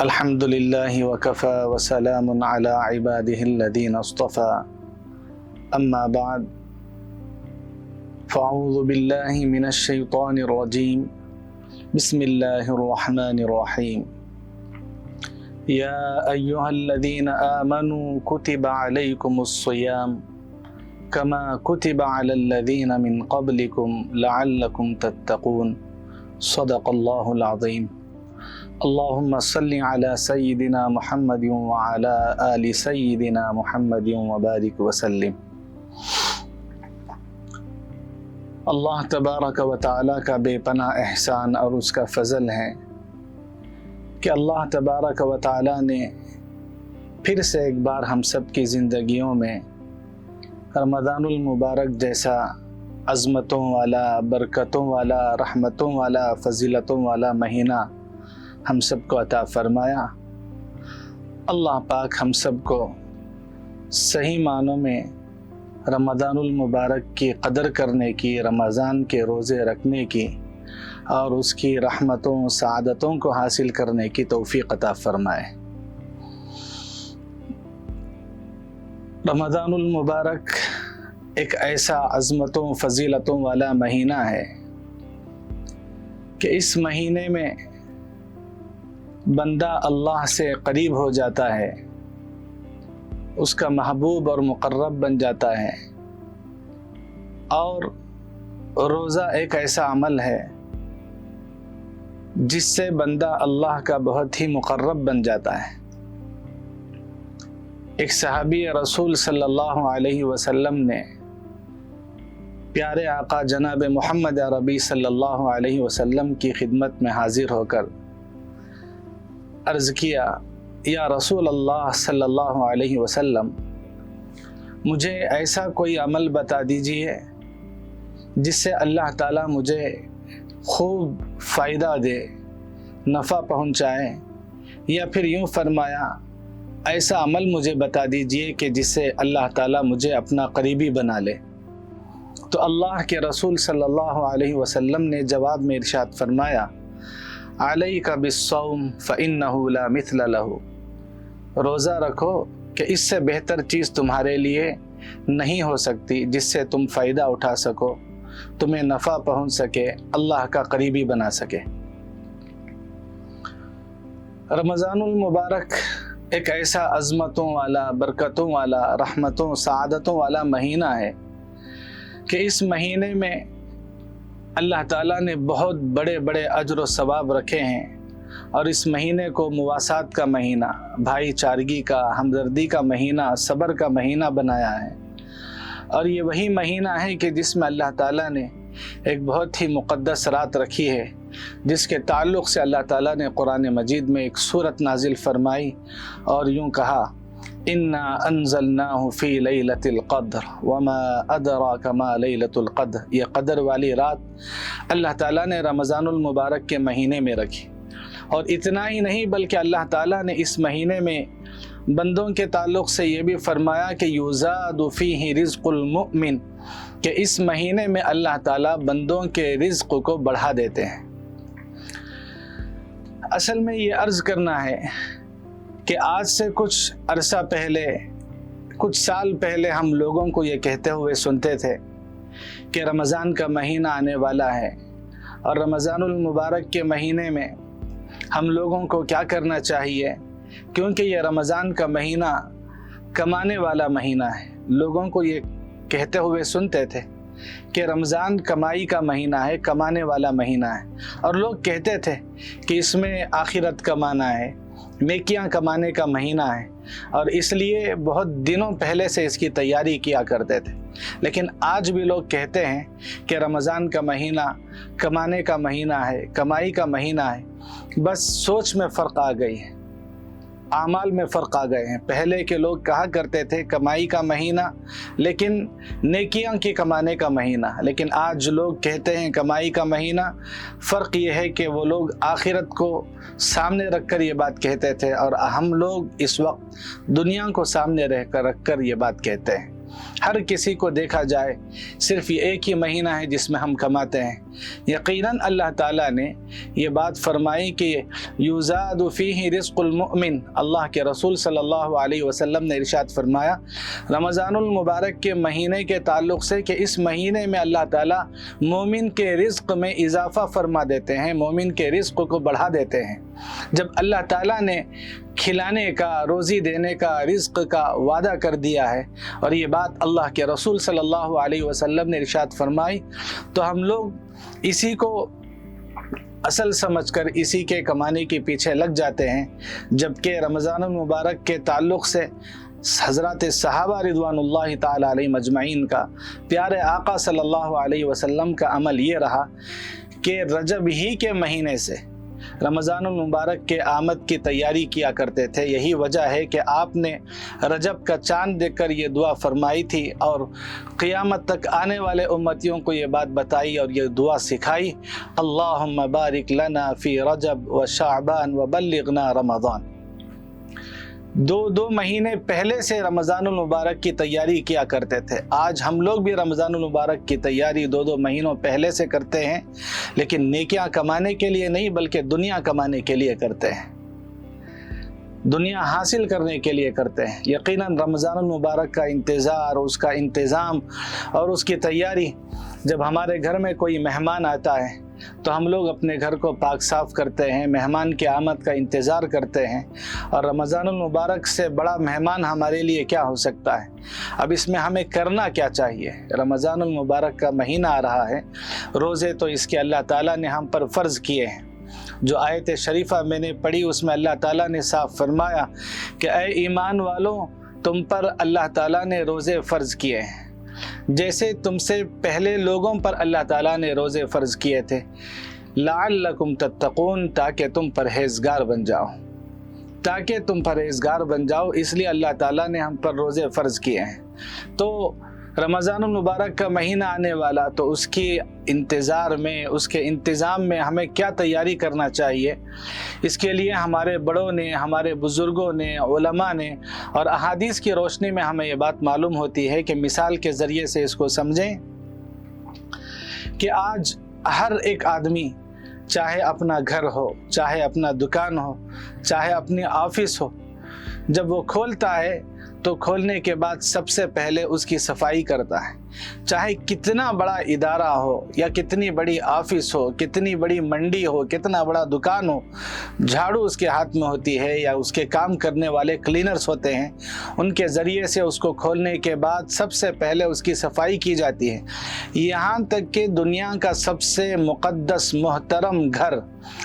الحمد لله وكفى وسلام على عباده الذين اصطفى أما بعد فأعوذ بالله من الشيطان الرجيم بسم الله الرحمن الرحيم يا أيها الذين آمنوا كتب عليكم الصيام كما كتب على الذين من قبلكم لعلكم تتقون صدق الله العظيم اللهم صل على سيدنا محمد وعلى آل سيدنا محمد وبارك وسلم۔ اللہ تبارک و تعالیٰ کا بے پناہ احسان اور اس کا فضل ہے کہ اللہ تبارک و تعالیٰ نے پھر سے ایک بار ہم سب کی زندگیوں میں رمضان المبارک جیسا عظمتوں والا، برکتوں والا، رحمتوں والا، فضیلتوں والا مہینہ ہم سب کو عطا فرمایا۔ اللہ پاک ہم سب کو صحیح معنوں میں رمضان المبارک کی قدر کرنے کی، رمضان کے روزے رکھنے کی اور اس کی رحمتوں، سعادتوں کو حاصل کرنے کی توفیق عطا فرمائے۔ رمضان المبارک ایک ایسا عظمتوں، فضیلتوں والا مہینہ ہے کہ اس مہینے میں بندہ اللہ سے قریب ہو جاتا ہے، اس کا محبوب اور مقرب بن جاتا ہے، اور روزہ ایک ایسا عمل ہے جس سے بندہ اللہ کا بہت ہی مقرب بن جاتا ہے۔ ایک صحابی رسول صلی اللہ علیہ وسلم نے پیارے آقا جناب محمد عربی صلی اللہ علیہ وسلم کی خدمت میں حاضر ہو کر عرض کیا، یا رسول اللہ صلی اللہ علیہ وسلم، مجھے ایسا کوئی عمل بتا دیجئے جس سے اللہ تعالیٰ مجھے خوب فائدہ دے، نفع پہنچائے، یا پھر یوں فرمایا ایسا عمل مجھے بتا دیجئے کہ جس سے اللہ تعالیٰ مجھے اپنا قریبی بنا لے۔ تو اللہ کے رسول صلی اللہ علیہ وسلم نے جواب میں ارشاد فرمایا، علیک بالصوم فإنہ لا مثل لہ، روزہ رکھو کہ اس سے بہتر چیز تمہارے لیے نہیں ہو سکتی جس سے تم فائدہ اٹھا سکو، تمہیں نفع پہنچ سکے، اللہ کا قریبی بنا سکے۔ رمضان المبارک ایک ایسا عظمتوں والا، برکتوں والا، رحمتوں، سعادتوں والا مہینہ ہے کہ اس مہینے میں اللہ تعالیٰ نے بہت بڑے بڑے اجر و ثواب رکھے ہیں، اور اس مہینے کو مواسات کا مہینہ، بھائی چارگی کا، ہمدردی کا مہینہ، صبر کا مہینہ بنایا ہے۔ اور یہ وہی مہینہ ہے کہ جس میں اللہ تعالیٰ نے ایک بہت ہی مقدس رات رکھی ہے، جس کے تعلق سے اللہ تعالیٰ نے قرآن مجید میں ایک سورت نازل فرمائی اور یوں کہا، اِنَّا أَنزَلْنَاهُ فِي لَيْلَةِ الْقَدْرِ وَمَا أَدْرَاكَ مَا لَيْلَةُ الْقَدْرِ، یہ قدر والی رات اللہ تعالیٰ نے رمضان المبارک کے مہینے میں رکھی۔ اور اتنا ہی نہیں بلکہ اللہ تعالیٰ نے اس مہینے میں بندوں کے تعلق سے یہ بھی فرمایا کہ یُزَادُ فِيهِ رِزْقُ الْمُؤْمِنِ، کہ اس مہینے میں اللہ تعالیٰ بندوں کے رزق کو بڑھا دیتے ہیں۔ اصل میں یہ عرض کرنا ہے کہ آج سے کچھ عرصہ پہلے، کچھ سال پہلے ہم لوگوں کو یہ کہتے ہوئے سنتے تھے کہ رمضان کا مہینہ آنے والا ہے، اور رمضان المبارک کے مہینے میں ہم لوگوں کو کیا کرنا چاہیے، کیونکہ یہ رمضان کا مہینہ کمانے والا مہینہ ہے۔ لوگوں کو یہ کہتے ہوئے سنتے تھے کہ رمضان کمائی کا مہینہ ہے، کمانے والا مہینہ ہے، اور لوگ کہتے تھے کہ اس میں آخرت کمانا ہے، نیکیاں کمانے کا مہینہ ہے، اور اس لیے بہت دنوں پہلے سے اس کی تیاری کیا کرتے تھے۔ لیکن آج بھی لوگ کہتے ہیں کہ رمضان کا مہینہ کمانے کا مہینہ ہے، کمائی کا مہینہ ہے، بس سوچ میں فرق آ گئی ہے، اعمال میں فرق آ گئے ہیں۔ پہلے کے لوگ کہا کرتے تھے کمائی کا مہینہ، لیکن نیکیاں کی کمانے کا مہینہ، لیکن آج لوگ کہتے ہیں کمائی کا مہینہ۔ فرق یہ ہے کہ وہ لوگ آخرت کو سامنے رکھ کر یہ بات کہتے تھے، اور ہم لوگ اس وقت دنیا کو سامنے رکھ کر یہ بات کہتے ہیں۔ ہر کسی کو دیکھا جائے صرف یہ ایک ہی مہینہ ہے جس میں ہم کماتے ہیں۔ یقیناً اللہ تعالیٰ نے یہ بات فرمائی کہ یزاد فیہ رزق المؤمن، اللہ کے رسول صلی اللہ علیہ وسلم نے ارشاد فرمایا رمضان المبارک کے مہینے کے تعلق سے کہ اس مہینے میں اللہ تعالیٰ مومن کے رزق میں اضافہ فرما دیتے ہیں، مومن کے رزق کو بڑھا دیتے ہیں۔ جب اللہ تعالیٰ نے کھلانے کا، روزی دینے کا، رزق کا وعدہ کر دیا ہے اور یہ بات اللہ کے رسول صلی اللہ علیہ وسلم نے ارشاد فرمائی، تو ہم لوگ اسی کو اصل سمجھ کر اسی کے کمانے کے پیچھے لگ جاتے ہیں، جبکہ رمضان المبارک کے تعلق سے حضرات صحابہ رضوان اللہ تعالی علیہ مجمعین کا، پیارے آقا صلی اللہ علیہ وسلم کا عمل یہ رہا کہ رجب ہی کے مہینے سے رمضان المبارک کے آمد کی تیاری کیا کرتے تھے۔ یہی وجہ ہے کہ آپ نے رجب کا چاند دیکھ کر یہ دعا فرمائی تھی اور قیامت تک آنے والے امتیوں کو یہ بات بتائی اور یہ دعا سکھائی، اللہم بارک لنا فی رجب و شعبان و بلغنا رمضان۔ دو مہینے پہلے سے رمضان المبارک کی تیاری کیا کرتے تھے۔ آج ہم لوگ بھی رمضان المبارک کی تیاری 2 مہینوں پہلے سے کرتے ہیں، لیکن نیکیاں کمانے کے لیے نہیں بلکہ دنیا کمانے کے لیے کرتے ہیں، دنیا حاصل کرنے کے لیے کرتے ہیں۔ یقیناً رمضان المبارک کا انتظار، اس کا انتظام اور اس کی تیاری، جب ہمارے گھر میں کوئی مہمان آتا ہے تو ہم لوگ اپنے گھر کو پاک صاف کرتے ہیں، مہمان کی آمد کا انتظار کرتے ہیں، اور رمضان المبارک سے بڑا مہمان ہمارے لیے کیا ہو سکتا ہے؟ اب اس میں ہمیں کرنا کیا چاہیے؟ رمضان المبارک کا مہینہ آ رہا ہے، روزے تو اس کے اللہ تعالیٰ نے ہم پر فرض کیے ہیں۔ جو آیت شریفہ میں نے پڑھی اس میں اللہ تعالیٰ نے صاف فرمایا کہ اے ایمان والوں، تم پر اللہ تعالیٰ نے روزے فرض کیے ہیں جیسے تم سے پہلے لوگوں پر اللہ تعالیٰ نے روزے فرض کیے تھے، لعلکم تتقون، تاکہ تم پرہیزگار بن جاؤ، تاکہ تم پرہیزگار بن جاؤ، اس لیے اللہ تعالیٰ نے ہم پر روزے فرض کیے ہیں۔ تو رمضان المبارک کا مہینہ آنے والا، تو اس کی انتظار میں، اس کے انتظام میں ہمیں کیا تیاری کرنا چاہیے؟ اس کے لیے ہمارے بڑوں نے، ہمارے بزرگوں نے، علماء نے اور احادیث کی روشنی میں ہمیں یہ بات معلوم ہوتی ہے کہ مثال کے ذریعے سے اس کو سمجھیں کہ آج ہر ایک آدمی، چاہے اپنا گھر ہو، چاہے اپنا دکان ہو، چاہے اپنی آفس ہو، جب وہ کھولتا ہے تو کھولنے کے بعد سب سے پہلے اس کی صفائی کرتا ہے۔ چاہے کتنا بڑا ادارہ ہو یا کتنی بڑی آفس ہو، کتنی بڑی منڈی ہو، کتنا بڑا دکان ہو، جھاڑو اس کے ہاتھ میں ہوتی ہے یا اس کے کام کرنے والے کلینرز ہوتے ہیں، ان کے ذریعے سے اس کو کھولنے کے بعد سب سے پہلے اس کی صفائی کی جاتی ہے۔ یہاں تک کہ دنیا کا سب سے مقدس محترم گھر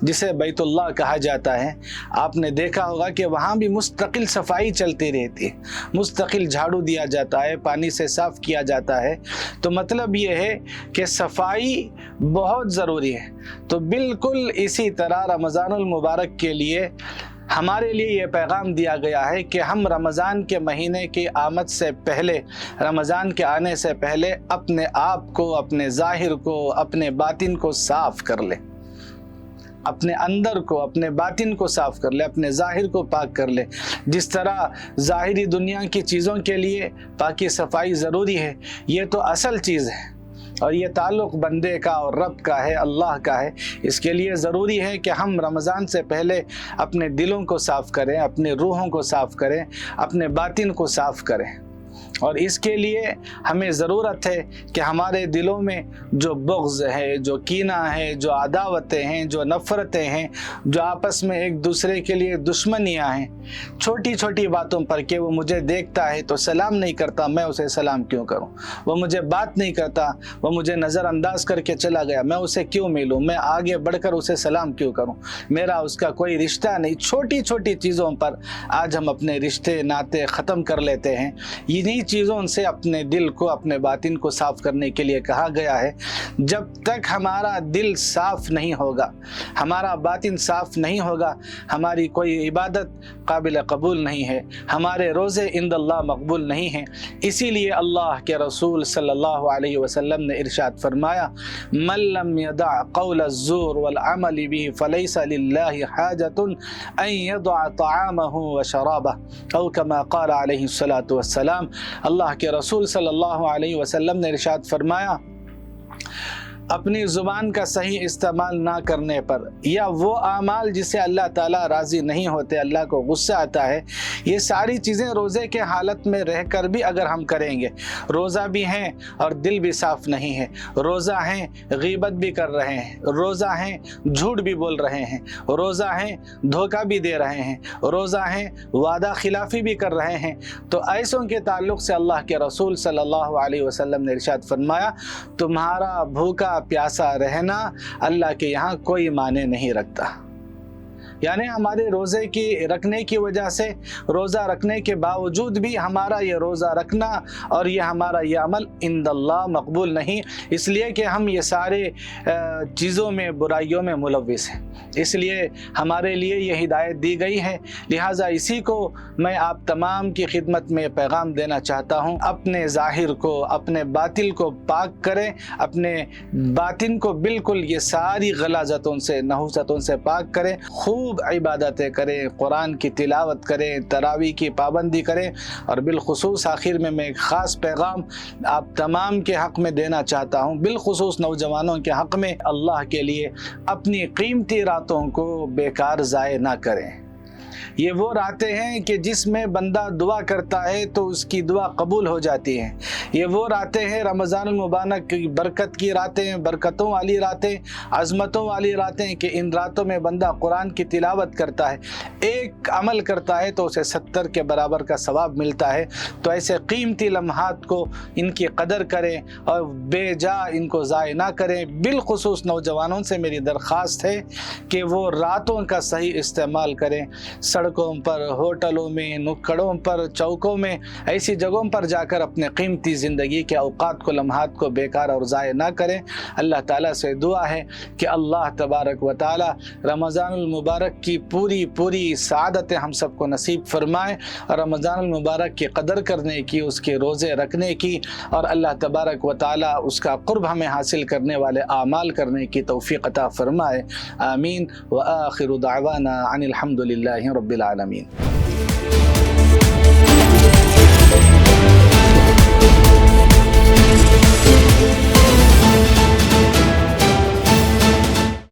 جسے بیت اللہ کہا جاتا ہے، آپ نے دیکھا ہوگا کہ وہاں بھی مستقل صفائی چلتی رہتی ہے، مستقل جھاڑو دیا جاتا ہے، پانی سے صاف کیا جاتا ہے۔ تو مطلب یہ ہے کہ صفائی بہت ضروری ہے۔ تو بالکل اسی طرح رمضان المبارک کے لیے ہمارے لیے یہ پیغام دیا گیا ہے کہ ہم رمضان کے مہینے کی آمد سے پہلے، رمضان کے آنے سے پہلے اپنے آپ کو، اپنے ظاہر کو، اپنے باطن کو صاف کر لیں، اپنے اندر کو، اپنے باطن کو صاف کر لے، اپنے ظاہر کو پاک کر لے۔ جس طرح ظاہری دنیا کی چیزوں کے لیے پاکی صفائی ضروری ہے، یہ تو اصل چیز ہے اور یہ تعلق بندے کا اور رب کا ہے، اللہ کا ہے۔ اس کے لیے ضروری ہے کہ ہم رمضان سے پہلے اپنے دلوں کو صاف کریں، اپنے روحوں کو صاف کریں، اپنے باطن کو صاف کریں، اور اس کے لیے ہمیں ضرورت ہے کہ ہمارے دلوں میں جو بغض ہے، جو کینہ ہے، جو عداوتیں ہیں، جو نفرتیں ہیں، جو آپس میں ایک دوسرے کے لیے دشمنیاں ہیں، چھوٹی چھوٹی باتوں پر کہ وہ مجھے دیکھتا ہے تو سلام نہیں کرتا، میں اسے سلام کیوں کروں؟ وہ مجھے بات نہیں کرتا، وہ مجھے نظر انداز کر کے چلا گیا، میں اسے کیوں ملوں؟ میں آگے بڑھ کر اسے سلام کیوں کروں؟ میرا اس کا کوئی رشتہ نہیں۔ چھوٹی چھوٹی چیزوں پر آج ہم اپنے رشتے ناطے ختم کر لیتے ہیں۔ انہی چیزوں سے اپنے دل کو، اپنے باطن کو صاف کرنے کے لیے کہا گیا ہے۔ جب تک ہمارا دل صاف نہیں ہوگا، ہمارا باطن صاف نہیں ہوگا، ہماری کوئی عبادت قابل قبول نہیں ہے، ہمارے روزے عند اللہ مقبول نہیں ہیں۔ اسی لیے اللہ کے رسول صلی اللہ علیہ وسلم نے ارشاد فرمایا، من لم يدع قول الزور والعمل به فليس لله حاجة ان يدع طعامه وشرابه۔ او کما قال علیہ الصلاۃ والسلام، اللہ کے رسول صلی اللہ علیہ وسلم نے ارشاد فرمایا، اپنی زبان کا صحیح استعمال نہ کرنے پر یا وہ اعمال جسے اللہ تعالیٰ راضی نہیں ہوتے، اللہ کو غصہ آتا ہے، یہ ساری چیزیں روزے کے حالت میں رہ کر بھی اگر ہم کریں گے، روزہ بھی ہیں اور دل بھی صاف نہیں ہے، روزہ ہیں غیبت بھی کر رہے ہیں، روزہ ہیں جھوٹ بھی بول رہے ہیں، روزہ ہیں دھوکہ بھی دے رہے ہیں، روزہ ہیں وعدہ خلافی بھی کر رہے ہیں، تو ایسوں کے تعلق سے اللہ کے رسول صلی اللہ علیہ وسلم نے ارشاد فرمایا، تمہارا بھوکا پیاسا رہنا اللہ کے یہاں کوئی معنی نہیں رکھتا۔ یعنی ہمارے روزے کی رکھنے کی وجہ سے، روزہ رکھنے کے باوجود بھی ہمارا یہ روزہ رکھنا اور یہ ہمارا یہ عمل عند اللہ مقبول نہیں، اس لیے کہ ہم یہ سارے چیزوں میں برائیوں میں ملوث ہیں، اس لیے ہمارے لیے یہ ہدایت دی گئی ہے۔ لہٰذا اسی کو میں آپ تمام کی خدمت میں پیغام دینا چاہتا ہوں، اپنے ظاہر کو، اپنے باطل کو پاک کریں، اپنے باطن کو بالکل یہ ساری غلاظتوں سے، نحوستوں سے پاک کریں، خوب عبادتیں کریں، قرآن کی تلاوت کریں، تراویح کی پابندی کریں، اور بالخصوص آخر میں ایک خاص پیغام آپ تمام کے حق میں دینا چاہتا ہوں، بالخصوص نوجوانوں کے حق میں، اللہ کے لیے اپنی قیمتی راتوں کو بیکار ضائع نہ کریں۔ یہ وہ راتیں ہیں کہ جس میں بندہ دعا کرتا ہے تو اس کی دعا قبول ہو جاتی ہے، یہ وہ راتیں ہیں رمضان المبارک کی برکت کی راتیں، برکتوں والی راتیں، عظمتوں والی راتیں، کہ ان راتوں میں بندہ قرآن کی تلاوت کرتا ہے، ایک عمل کرتا ہے تو اسے 70 کے برابر کا ثواب ملتا ہے۔ تو ایسے قیمتی لمحات کو، ان کی قدر کریں اور بے جا ان کو ضائع نہ کریں۔ بالخصوص نوجوانوں سے میری درخواست ہے کہ وہ راتوں کا صحیح استعمال کریں، سڑکوں پر، ہوٹلوں میں، نکڑوں پر، چوکوں میں، ایسی جگہوں پر جا کر اپنے قیمتی زندگی کے اوقات کو، لمحات کو بیکار اور ضائع نہ کریں۔ اللہ تعالیٰ سے دعا ہے کہ اللہ تبارک و تعالیٰ رمضان المبارک کی پوری سعادتیں ہم سب کو نصیب فرمائے، اور رمضان المبارک کی قدر کرنے کی، اس کے روزے رکھنے کی، اور اللہ تبارک و تعالیٰ اس کا قرب ہمیں حاصل کرنے والے اعمال کرنے کی توفیق عطا فرمائے۔ آمین۔ وآخر دعوانا عن الحمد للہ رب العالمین۔